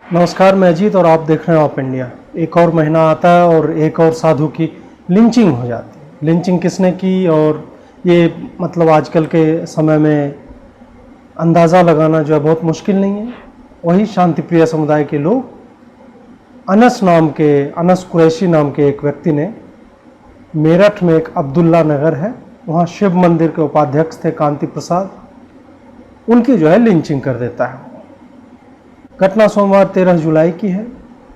नमस्कार, मैं अजीत और आप देख रहे हैं ऑप इंडिया। एक और महीना आता है और एक और साधु की लिंचिंग हो जाती है। लिंचिंग किसने की और ये मतलब आजकल के समय में अंदाज़ा लगाना जो है बहुत मुश्किल नहीं है। वही शांतिप्रिय समुदाय के लोग अनस कुरैशी नाम के एक व्यक्ति ने मेरठ में एक अब्दुल्ला नगर है, वहाँ शिव मंदिर के उपाध्यक्ष थे कांति प्रसाद, उनकी जो है लिंचिंग कर देता है। घटना सोमवार 13 जुलाई की है।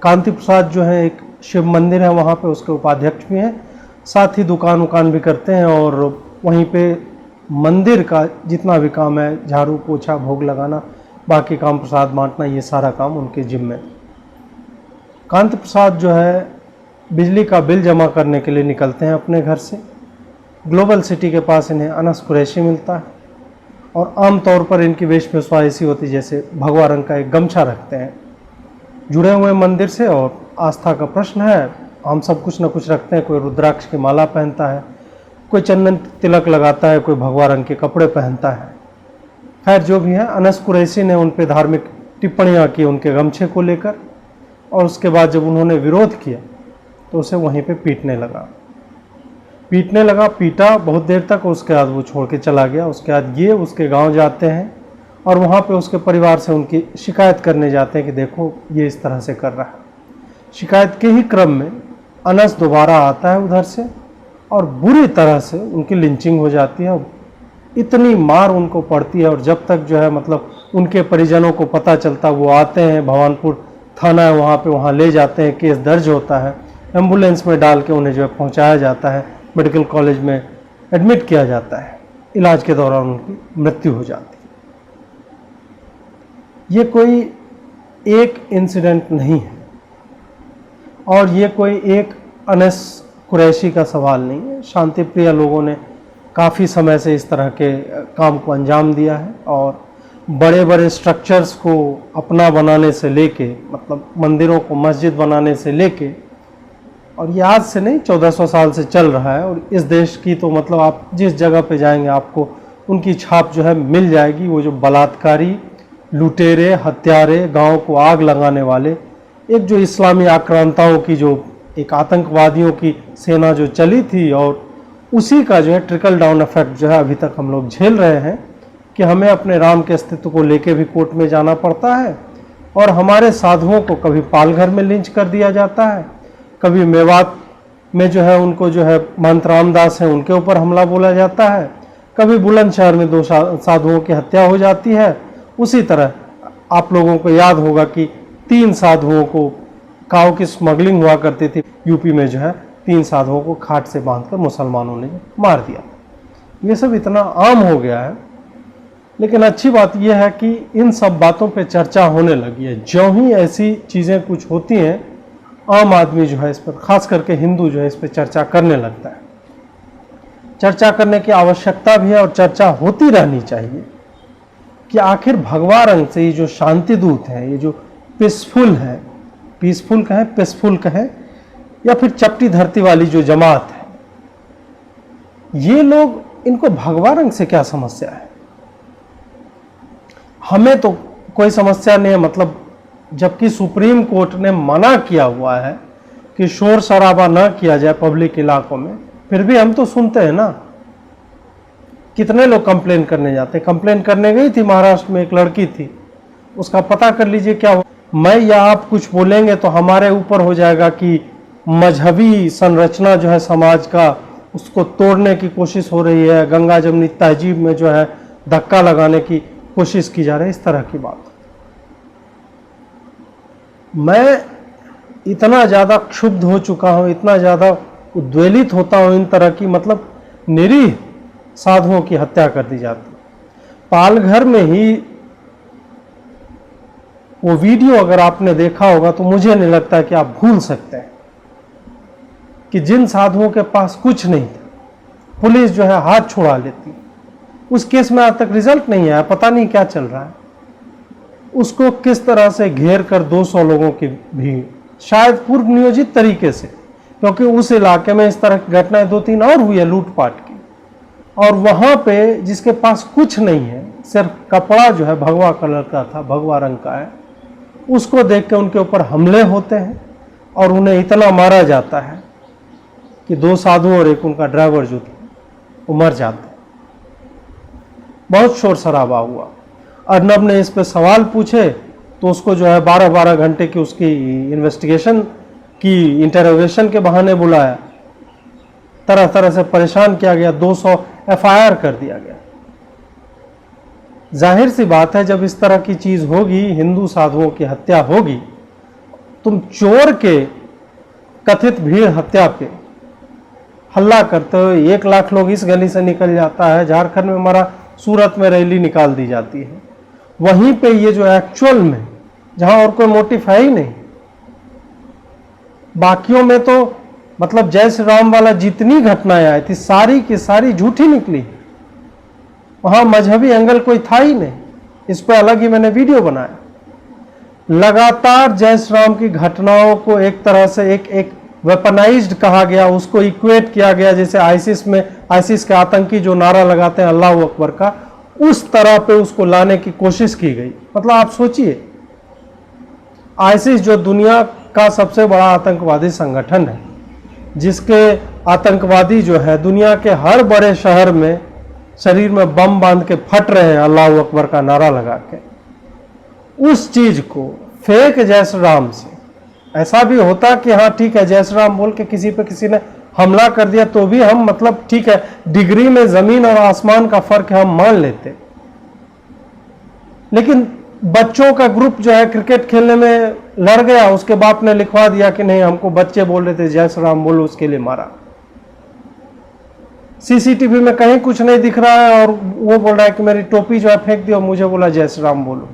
कांति प्रसाद जो है एक शिव मंदिर है, वहाँ पे उसके उपाध्यक्ष भी हैं, साथ ही दुकान भी करते हैं और वहीं पे मंदिर का जितना भी काम है, झाड़ू पोछा भोग लगाना, बाकी काम प्रसाद बांटना, ये सारा काम उनके जिम्मे। कांति प्रसाद जो है बिजली का बिल जमा करने के लिए निकलते हैं अपने घर से। ग्लोबल सिटी के पास इन्हें अनस कुरैशी मिलता है और आमतौर पर इनकी वेशभूषा ऐसी होती जैसे भगवा रंग का एक गमछा रखते हैं, जुड़े हुए मंदिर से। और आस्था का प्रश्न है, हम सब कुछ न कुछ रखते हैं। कोई रुद्राक्ष की माला पहनता है, कोई चंदन तिलक लगाता है, कोई भगवा रंग के कपड़े पहनता है। खैर जो भी है, अनस कुरैशी ने उन पर धार्मिक टिप्पणियाँ की उनके गमछे को लेकर, और उसके बाद जब उन्होंने विरोध किया तो उसे वहीं पे पीटने लगा, पीटा बहुत देर तक। उसके बाद वो छोड़ के चला गया। उसके बाद ये उसके गांव जाते हैं और वहाँ पे उसके परिवार से उनकी शिकायत करने जाते हैं कि देखो ये इस तरह से कर रहा है। शिकायत के ही क्रम में अनस दोबारा आता है उधर से और बुरी तरह से उनकी लिंचिंग हो जाती है। इतनी मार उनको पड़ती है और जब तक जो है मतलब उनके परिजनों को पता चलता, वो आते हैं, भवानपुर थाना है वहाँ पे, वहाँ ले जाते हैं, केस दर्ज होता है, एम्बुलेंस में डाल के उन्हें जो है पहुँचाया जाता है, मेडिकल कॉलेज में एडमिट किया जाता है। इलाज के दौरान उनकी मृत्यु हो जाती है। ये कोई एक इंसिडेंट नहीं है और ये कोई एक अनस कुरैशी का सवाल नहीं है। शांतिप्रिय लोगों ने काफ़ी समय से इस तरह के काम को अंजाम दिया है और बड़े बड़े स्ट्रक्चर्स को अपना बनाने से लेके, मतलब मंदिरों को मस्जिद बनाने से लेके, और ये आज से नहीं 1400 साल से चल रहा है। और इस देश की तो मतलब आप जिस जगह पे जाएंगे आपको उनकी छाप जो है मिल जाएगी। वो जो बलात्कारी, लुटेरे, हत्यारे, गांव को आग लगाने वाले, एक जो इस्लामी आक्रांताओं की जो एक आतंकवादियों की सेना जो चली थी, और उसी का जो है ट्रिकल डाउन इफेक्ट जो है अभी तक हम लोग झेल रहे हैं कि हमें अपने राम के अस्तित्व को लेके भी कोर्ट में जाना पड़ता है और हमारे साधुओं को कभी पालघर में लिंच कर दिया जाता है, कभी मेवात में जो है उनको जो है महंत रामदास हैं उनके ऊपर हमला बोला जाता है, कभी बुलंदशहर में 2 साधुओं की हत्या हो जाती है। उसी तरह आप लोगों को याद होगा कि 3 साधुओं को काऊ की स्मगलिंग हुआ करती थी यूपी में, जो है 3 साधुओं को खाट से बांधकर मुसलमानों ने मार दिया। ये सब इतना आम हो गया है। लेकिन अच्छी बात यह है कि इन सब बातों पे चर्चा होने लगी है। ज्यों ही ऐसी चीज़ें कुछ होती हैं, आम आदमी जो है इस पर, खास करके हिंदू जो है इस पर चर्चा करने लगता है। चर्चा करने की आवश्यकता भी है और चर्चा होती रहनी चाहिए कि आखिर भगवा रंग से ये जो शांति दूत हैं, ये जो पीसफुल कहें या फिर चपटी धरती वाली जो जमात है, ये लोग, इनको भगवा रंग से क्या समस्या है? हमें तो कोई समस्या नहीं है, मतलब जबकि सुप्रीम कोर्ट ने मना किया हुआ है कि शोर शराबा ना किया जाए पब्लिक इलाकों में, फिर भी हम तो सुनते हैं ना। कितने लोग कंप्लेन करने जाते हैं। कंप्लेन करने गई थी महाराष्ट्र में एक लड़की थी, उसका पता कर लीजिए क्या हो। मैं या आप कुछ बोलेंगे तो हमारे ऊपर हो जाएगा कि मजहबी संरचना जो है समाज का, उसको तोड़ने की कोशिश हो रही है, गंगा जमनी तहजीब में जो है धक्का लगाने की कोशिश की जा रही है, इस तरह की बात। मैं इतना ज़्यादा क्षुब्ध हो चुका हूँ, इतना ज़्यादा उद्वेलित होता हूँ इन तरह की, मतलब निरीह साधुओं की हत्या कर दी जाती। पालघर में ही वो वीडियो अगर आपने देखा होगा तो मुझे नहीं लगता कि आप भूल सकते हैं कि जिन साधुओं के पास कुछ नहीं था, पुलिस जो है हाथ छुड़ा लेती। उस केस में आज तक रिजल्ट नहीं आया, पता नहीं क्या चल रहा है। उसको किस तरह से घेर कर 200 लोगों की भीड़, शायद पूर्व नियोजित तरीके से, क्योंकि उस इलाके में इस तरह की घटनाएं 2-3 और हुई है लूटपाट की। और वहाँ पे जिसके पास कुछ नहीं है, सिर्फ कपड़ा जो है भगवा कलर का था, भगवा रंग का है, उसको देख के उनके ऊपर हमले होते हैं और उन्हें इतना मारा जाता है कि 2 साधु और एक उनका ड्राइवर जो था वो मर जाते। बहुत शोर शराबा हुआ। अर्नब ने इस पे सवाल पूछे तो उसको जो है 12-12 घंटे की उसकी इन्वेस्टिगेशन की, इंटरोगेशन के बहाने बुलाया, तरह तरह से परेशान किया गया, 200 FIR कर दिया गया। जाहिर सी बात है, जब इस तरह की चीज होगी, हिंदू साधुओं की हत्या होगी, तुम चोर के कथित भीड़ हत्या पे हल्ला करते हो, 1 लाख लोग इस गली से निकल जाता है, झारखंड में मरा, सूरत में रैली निकाल दी जाती है, वहीं पे ये जो एक्चुअल में, जहां और कोई मोटिव है ही नहीं, बाकियों में तो मतलब जय श्री राम वाला जितनी घटनाएं आई थी सारी की सारी झूठी निकली। वहां मजहबी एंगल कोई था ही नहीं। इस पर अलग ही मैंने वीडियो बनाया। लगातार जय श्री राम की घटनाओं को एक तरह से एक वेपनाइज्ड कहा गया, उसको इक्वेट किया गया, जैसे आईसिस के आतंकी जो नारा लगाते हैं अल्लाह अकबर का, उस तरह पे उसको लाने की कोशिश की गई। मतलब आप सोचिए, आईसिस जो दुनिया का सबसे बड़ा आतंकवादी संगठन है, जिसके आतंकवादी जो है दुनिया के हर बड़े शहर में शरीर में बम बांध के फट रहे हैं अल्लाह अकबर का नारा लगा के, उस चीज को फेक जय श्री राम से, ऐसा भी होता कि हाँ ठीक है जय श्री राम बोल के किसी पे किसी ने हमला कर दिया तो भी हम मतलब ठीक है, डिग्री में जमीन और आसमान का फर्क है, हम मान लेते। लेकिन बच्चों का ग्रुप जो है क्रिकेट खेलने में लड़ गया, उसके बाप ने लिखवा दिया कि नहीं हमको बच्चे बोल रहे थे जय श्री राम बोलो, उसके लिए मारा। सीसीटीवी में कहीं कुछ नहीं दिख रहा है और वो बोल रहा है कि मेरी टोपी जो है फेंक दी और मुझे बोला जय श्री राम बोलो।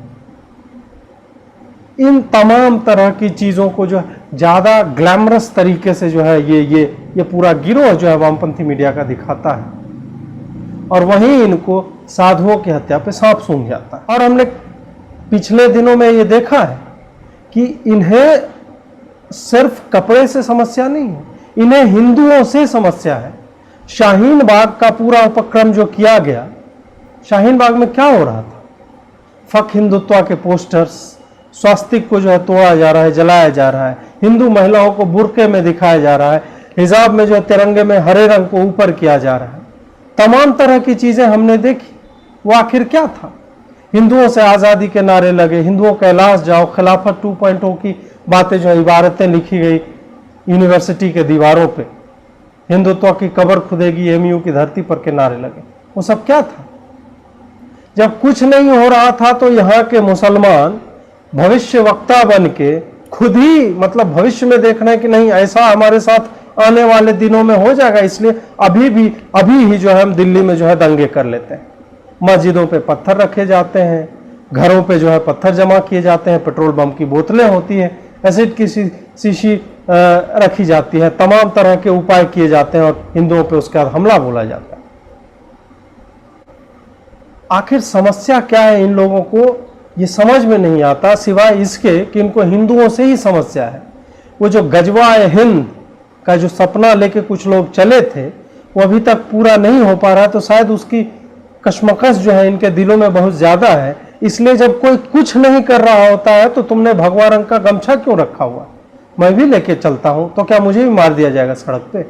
इन तमाम तरह की चीजों को जो है ज्यादा ग्लैमरस तरीके से जो है ये पूरा गिरोह जो है वामपंथी मीडिया का दिखाता है, और वहीं इनको साधुओं की हत्या पे सांप सूंघ जाता है। और हमने पिछले दिनों में ये देखा है कि इन्हें सिर्फ कपड़े से समस्या नहीं है, इन्हें हिंदुओं से समस्या है। शाहीन बाग का पूरा उपक्रम जो किया गया, शाहीन बाग में क्या हो रहा था, फक हिंदुत्व के पोस्टर्स, स्वास्तिक को जो है तोड़ा जा रहा है, जलाया जा रहा है, हिंदू महिलाओं को बुर्के में दिखाया जा रहा है, हिजाब में जो है तिरंगे में हरे रंग को ऊपर किया जा रहा है, तमाम तरह की चीजें हमने देखी। वो आखिर क्या था? हिंदुओं से आज़ादी के नारे लगे, हिंदुओं कैलाश जाओ, खिलाफत 2.0 की बातें जो इबारतें लिखी गई यूनिवर्सिटी के दीवारों पे, हिंदुत्व की कब्र खुदेगी एमयू की धरती पर के नारे लगे। वो सब क्या था? जब कुछ नहीं हो रहा था तो यहाँ के मुसलमान भविष्य वक्ता बन के खुद ही मतलब भविष्य में देखना है कि नहीं ऐसा हमारे साथ आने वाले दिनों में हो जाएगा, इसलिए अभी ही जो है हम दिल्ली में जो है दंगे कर लेते हैं। मस्जिदों पे पत्थर रखे जाते हैं, घरों पे जो है पत्थर जमा किए जाते हैं, पेट्रोल बम की बोतलें होती हैं, एसिड की शीशी रखी जाती है, तमाम तरह के उपाय किए जाते हैं और हिंदुओं पे उसका हमला बोला जाता है। आखिर समस्या क्या है? इन लोगों को ये समझ में नहीं आता, सिवाय इसके कि इनको हिंदुओं से ही समस्या है। वो जो गजवा-ए हिंद का जो सपना लेके कुछ लोग चले थे वो अभी तक पूरा नहीं हो पा रहा है, तो शायद उसकी कश्मकश जो है इनके दिलों में बहुत ज्यादा है। इसलिए जब कोई कुछ नहीं कर रहा होता है तो तुमने भगवा रंग का गमछा क्यों रखा हुआ? मैं भी लेके चलता हूं तो क्या मुझे भी मार दिया जाएगा सड़क पे?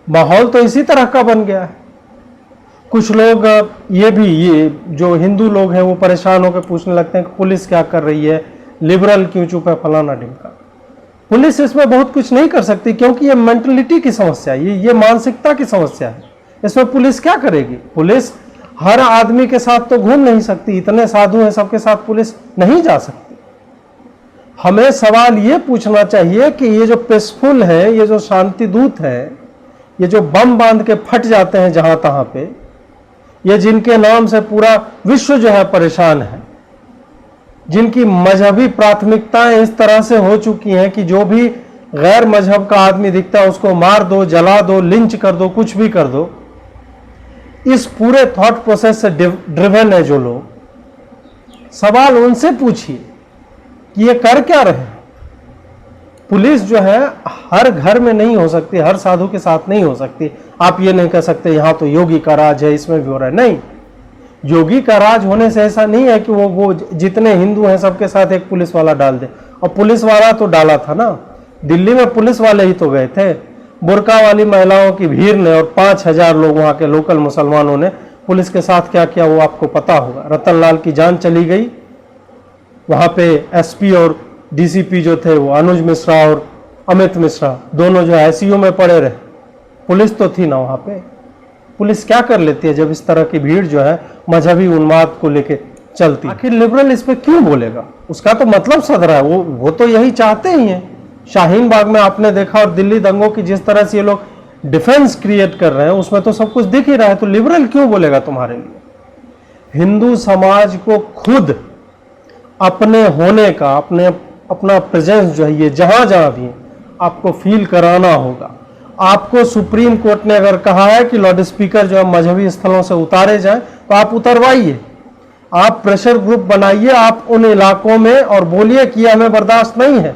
माहौल तो इसी तरह का बन गया है। कुछ लोग ये जो हिंदू लोग हैं वो परेशान होकर पूछने लगते हैं कि पुलिस क्या कर रही है, लिबरल क्यों चुप है, फलाना ढिमका। पुलिस इसमें बहुत कुछ नहीं कर सकती क्योंकि ये मेंटलिटी की समस्या है, ये मानसिकता की समस्या है। इसमें पुलिस क्या करेगी? पुलिस हर आदमी के साथ तो घूम नहीं सकती, इतने साधु हैं सबके साथ पुलिस नहीं जा सकती। हमें सवाल ये पूछना चाहिए कि ये जो पीसफुल है, ये जो शांति दूत है, ये जो बम बांध के फट जाते हैं जहां तहां पे, ये जिनके नाम से पूरा विश्व जो है परेशान है, जिनकी मजहबी प्राथमिकताएं इस तरह से हो चुकी हैं कि जो भी गैर मजहब का आदमी दिखता है उसको मार दो, जला दो, लिंच कर दो, कुछ भी कर दो, इस पूरे थॉट प्रोसेस से ड्रिवन है जो लोग, सवाल उनसे पूछिए कि ये कर क्या रहे हैं। पुलिस जो है हर घर में नहीं हो सकती, हर साधु के साथ नहीं हो सकती। आप ये नहीं कह सकते यहां तो योगी का राज है, इसमें भी हो रहा है। नहीं, योगी का राज होने से ऐसा नहीं है कि वो जितने हिंदू हैं सबके साथ एक पुलिस वाला डाल दे। और पुलिस वाला तो डाला था ना, दिल्ली में पुलिस वाले ही तो गए थे। बुर्का वाली महिलाओं की भीड़ ने और 5,000 लोग वहां के लोकल मुसलमानों ने पुलिस के साथ क्या किया वो आपको पता होगा। रतनलाल की जान चली गई। वहां पे एसपी और डीसीपी जो थे वो अनुज मिश्रा और अमित मिश्रा दोनों जो आईसीयू में पड़े रहे। पुलिस तो थी ना वहां पे। पुलिस क्या कर लेती है जब इस तरह की भीड़ जो है मजहबी उन्माद को लेके चलती। आखिर लिबरल इस पे क्यों बोलेगा? उसका तो मतलब सदरा है, वो तो यही चाहते ही हैं। शाहीन बाग में आपने देखा और दिल्ली दंगों की जिस तरह से ये लोग डिफेंस क्रिएट कर रहे हैं उसमें तो सब कुछ दिख ही रहा है। तो लिबरल क्यों बोलेगा तुम्हारे लिए? हिंदू समाज को खुद अपने होने का अपना प्रेजेंस जो है ये जहां जहां भी है आपको फील कराना होगा। आपको सुप्रीम कोर्ट ने अगर कहा है कि लाउड स्पीकर जो है मजहबी स्थलों से उतारे जाएं तो आप उतरवाइए। आप प्रेशर ग्रुप बनाइए, आप उन इलाकों में और बोलिए कि हमें बर्दाश्त नहीं है।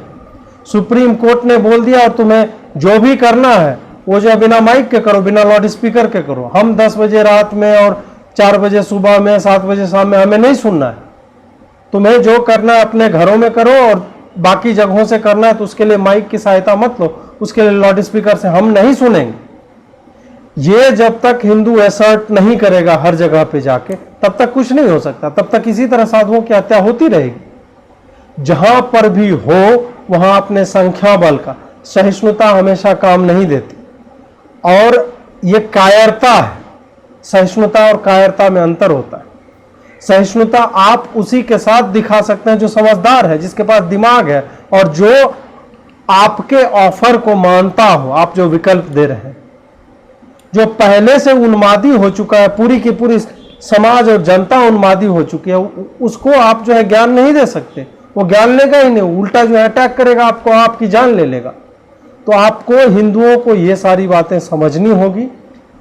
सुप्रीम कोर्ट ने बोल दिया और तुम्हें जो भी करना है वो जो है बिना माइक के करो, बिना लाउड स्पीकर के करो। हम 10 बजे रात में और 4 बजे सुबह में 7 बजे शाम में हमें नहीं सुनना है। तुम्हें जो करना है अपने घरों में करो और बाकी जगहों से करना है तो उसके लिए माइक की सहायता मत लो, उसके लिए लाउड स्पीकर से हम नहीं सुनेंगे। ये जब तक हिंदू असर्ट नहीं करेगा हर जगह पे जाके तब तक कुछ नहीं हो सकता। तब तक इसी तरह साधुओं की हत्या होती रहेगी। जहां पर भी हो वहां अपने संख्या बल का, सहिष्णुता हमेशा काम नहीं देती। और ये कायरता है। सहिष्णुता और कायरता में अंतर होता है। सहिष्णुता आप उसी के साथ दिखा सकते हैं जो समझदार है, जिसके पास दिमाग है और जो आपके ऑफर को मानता हो। आप जो विकल्प दे रहे हैं, जो पहले से उन्मादी हो चुका है, पूरी की पूरी समाज और जनता उन्मादी हो चुकी है, उसको आप जो है ज्ञान नहीं दे सकते। वो ज्ञान लेगा ही नहीं, उल्टा जो है अटैक करेगा आपको, आपकी जान ले लेगा। तो आपको हिंदुओं को ये सारी बातें समझनी होगी।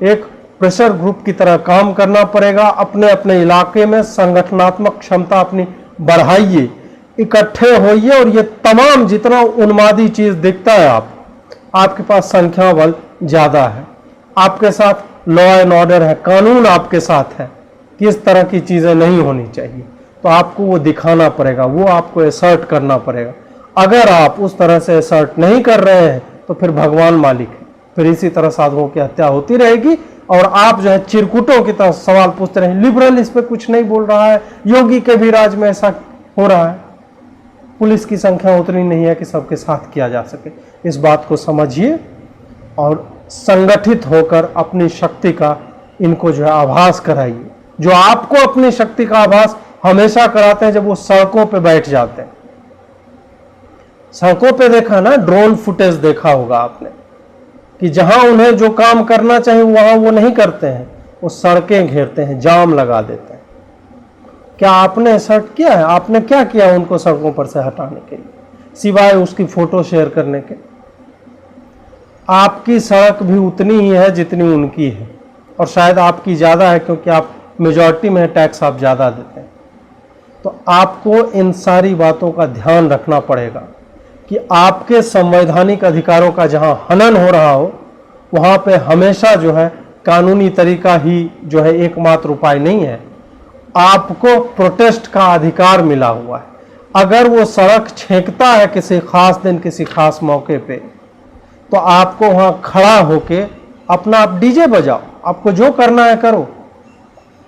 एक प्रेशर ग्रुप की तरह काम करना पड़ेगा। अपने अपने इलाके में संगठनात्मक क्षमता अपनी बढ़ाइए, इकट्ठे होइए और ये तमाम जितना उन्मादी चीज दिखता है आपके पास संख्या बल ज्यादा है, आपके साथ लॉ एंड ऑर्डर है, कानून आपके साथ है कि इस तरह की चीजें नहीं होनी चाहिए। तो आपको वो दिखाना पड़ेगा, वो आपको असर्ट करना पड़ेगा। अगर आप उस तरह से असर्ट नहीं कर रहे हैं तो फिर भगवान मालिक है, फिर इसी तरह साधुओं की हत्या होती रहेगी और आप जो है चिरकुटों की तरह सवाल पूछते रहे। लिबरल इस पे कुछ नहीं बोल रहा है, योगी के भी राज में ऐसा हो रहा है। पुलिस की संख्या उतनी नहीं है कि सबके साथ किया जा सके। इस बात को समझिए और संगठित होकर अपनी शक्ति का इनको जो है आभास कराइए, जो आपको अपनी शक्ति का आभास हमेशा कराते हैं जब वो सड़कों पे बैठ जाते हैं। सड़कों पे देखा ना, ड्रोन फुटेज देखा होगा आपने कि जहां उन्हें जो काम करना चाहिए वहां वो नहीं करते हैं, वो सड़कें घेरते हैं, जाम लगा देते हैं। क्या आपने असर्ट किया है? आपने क्या किया उनको सड़कों पर से हटाने के लिए, सिवाय उसकी फोटो शेयर करने के? आपकी सड़क भी उतनी ही है जितनी उनकी है, और शायद आपकी ज़्यादा है क्योंकि आप मेजॉरिटी में टैक्स आप ज़्यादा देते हैं। तो आपको इन सारी बातों का ध्यान रखना पड़ेगा कि आपके संवैधानिक अधिकारों का जहां हनन हो रहा हो वहां पे हमेशा जो है कानूनी तरीका ही जो है एकमात्र उपाय नहीं है। आपको प्रोटेस्ट का अधिकार मिला हुआ है। अगर वो सड़क छेंकता है किसी खास दिन किसी खास मौके पे तो आपको वहां खड़ा होके अपना आप डीजे बजाओ, आपको जो करना है करो,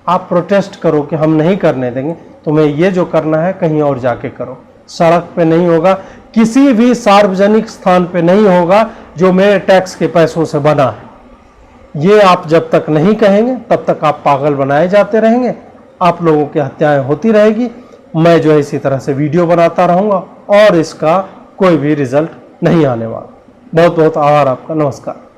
आप प्रोटेस्ट करो कि हम नहीं करने देंगे, तुम्हें ये जो करना है कहीं और जाके करो। सड़क पे नहीं होगा, किसी भी सार्वजनिक स्थान पे नहीं होगा जो मेरे टैक्स के पैसों से बना है। ये आप जब तक नहीं कहेंगे तब तक आप पागल बनाए जाते रहेंगे, आप लोगों की हत्याएं होती रहेगी। मैं जो है इसी तरह से वीडियो बनाता रहूंगा और इसका कोई भी रिजल्ट नहीं आने वाला। बहुत बहुत आभार आपका। नमस्कार।